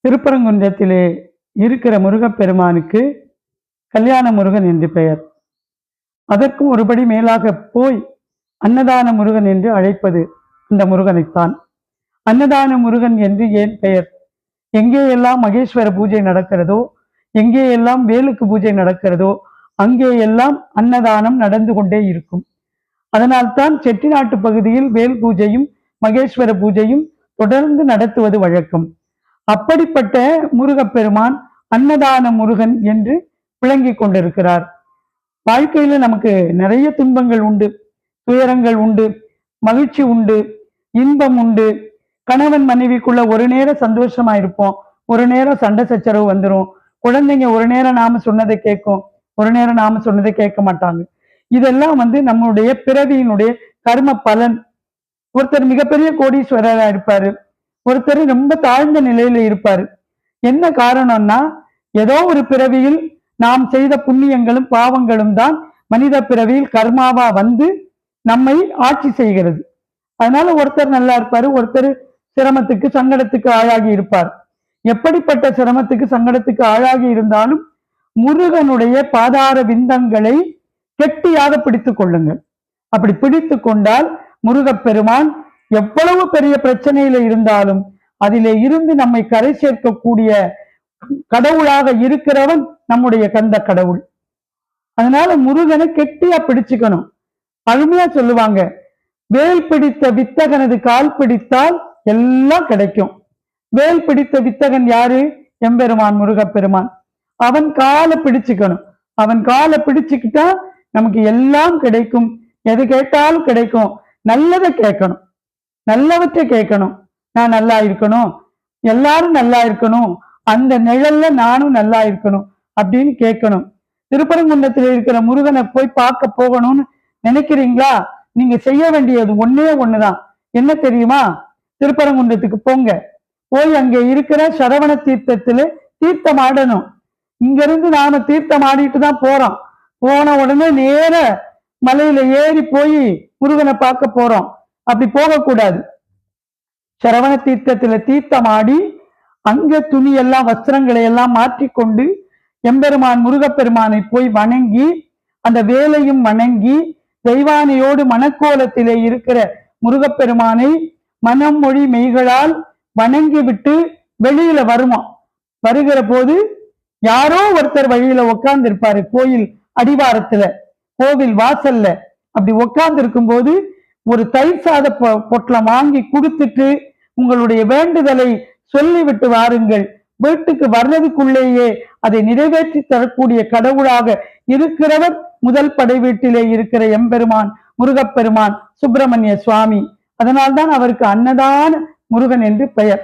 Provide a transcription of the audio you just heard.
திருப்பரங்குன்றத்திலே இருக்கிற முருகப்பெருமானுக்கு கல்யாண முருகன் என்று பெயர். அதற்கும் ஒருபடி மேலாக போய் அன்னதான முருகன் என்று அழைப்பது அந்த முருகனைத்தான். அன்னதான முருகன் என்று ஏன் பெயர்? எங்கேயெல்லாம் மகேஸ்வர பூஜை நடக்கிறதோ, எங்கேயெல்லாம் வேலுக்கு பூஜை நடக்கிறதோ, அங்கேயெல்லாம் அன்னதானம் நடந்து கொண்டே இருக்கும். அதனால்தான் செட்டிநாட்டு பகுதியில் வேல் பூஜையும் மகேஸ்வர பூஜையும் தொடர்ந்து நடத்துவது வழக்கம். அப்படிப்பட்ட முருகப்பெருமான் அன்னதான முருகன் என்று விளங்கி கொண்டிருக்கிறார். வாழ்க்கையில நமக்கு நிறைய துன்பங்கள் உண்டு, துயரங்கள் உண்டு, மகிழ்ச்சி உண்டு, இன்பம் உண்டு. கணவன் மனைவிக்குள்ள ஒரு நேரம் சந்தோஷமா இருப்போம், ஒரு நேரம் சண்டை சச்சரவு வந்துடும். குழந்தைங்க ஒரு நேரம் நாம சொன்னதை கேட்கும், ஒரு நேரம் நாம சொன்னதை கேட்க மாட்டாங்க. இதெல்லாம் நம்மளுடைய பிறவியினுடைய கர்ம பலன். ஒருத்தர் மிகப்பெரிய கோடீஸ்வரரா இருப்பாரு, ஒருத்தர் ரொம்ப தாழ்ந்த நிலையில இருப்பாரு. என்ன காரணம்னா, ஏதோ ஒரு பிறவியில் நாம் செய்த புண்ணியங்களும் பாவங்களும் தான் மனித பிறவியில் கர்மாவா நம்மை ஆட்சி செய்கிறது. அதனால ஒருத்தர் நல்லா இருப்பாரு, ஒருத்தர் சிரமத்துக்கு சங்கடத்துக்கு ஆளாகி இருப்பார். எப்படிப்பட்ட சிரமத்துக்கு சங்கடத்துக்கு ஆளாகி இருந்தாலும் முருகனுடைய பாதார விந்தங்களை கெட்டியாக பிடித்து கொள்ளுங்கள். அப்படி பிடித்து கொண்டால் முருகப்பெருமான் எவ்வளவு பெரிய பிரச்சனையில இருந்தாலும் அதிலே இருந்து நம்மை கரை சேர்க்கக்கூடிய கடவுளாக இருக்கிறவன் நம்முடைய கந்த கடவுள். அதனால முருகனை கெட்டியா பிடிச்சுக்கணும். அருமையா சொல்லுவாங்க, வேல் பிடித்த வித்தகனது கால் பிடித்தால் எல்லாம் கிடைக்கும். வேல் பிடித்த வித்தகன் யாரு? எம்பெருமான் முருகப்பெருமான். அவன் காலை பிடிச்சுக்கணும். அவன் காலை பிடிச்சுக்கிட்டா நமக்கு எல்லாம் கிடைக்கும். எது கேட்டாலும் கிடைக்கும். நல்லதை கேட்கணும், நல்லவற்றை கேட்கணும். நான் நல்லா இருக்கணும், எல்லாரும் நல்லா இருக்கணும், அந்த நிழல்ல நானும் நல்லா இருக்கணும் அப்படின்னு கேட்கணும். திருப்பரங்குன்றத்தில் இருக்கிற முருகனை போய் பார்க்க போகணும்னு நினைக்கிறீங்களா? நீங்க செய்ய வேண்டியது ஒன்னே ஒண்ணுதான். என்ன தெரியுமா? திருப்பரங்குன்றத்துக்கு போங்க. போய் அங்க இருக்கிற சரவண தீர்த்தத்துல தீர்த்தம் ஆடணும். இங்க இருந்து நாம தீர்த்தம் ஆடிட்டு தான் போறோம். போன உடனே நேர மலையில ஏறி போய் முருகனை பார்க்க போறோம். அப்படி போகக்கூடாது. சரவண தீர்த்தத்துல தீர்த்தம் ஆடி அங்க துணியெல்லாம் வஸ்திரங்களை எல்லாம் மாற்றிக்கொண்டு எம்பெருமான் முருகப்பெருமானை போய் வணங்கி, அந்த வேலையும் வணங்கி, தெய்வானையோடு மணக்கோலத்திலே இருக்கிற முருகப்பெருமானை மனம் மொழி மெய்களால் வணங்கி விட்டு வெளியில வருவோம். வருகிற போது யாரோ ஒருத்தர் வழியில உட்கார்ந்து இருப்பாரு. கோயில் அடிவாரத்துல, கோவில் வாசல்ல அப்படி உட்கார்ந்து இருக்கும் போது ஒரு தயிர் சாத பொட்டலம் வாங்கி கொடுத்துட்டு உங்களுடைய வேண்டுதலை சொல்லிவிட்டு வாருங்கள். வீட்டுக்கு வர்றதுக்குள்ளேயே அதை நிறைவேற்றி தரக்கூடிய கடவுளாக இருக்கிறவர் முதல் படை வீட்டிலே இருக்கிற எம்பெருமான் முருகப்பெருமான் சுப்பிரமணிய சுவாமி. அதனால்தான் அவருக்கு அன்னதான முருகன் என்று பெயர்.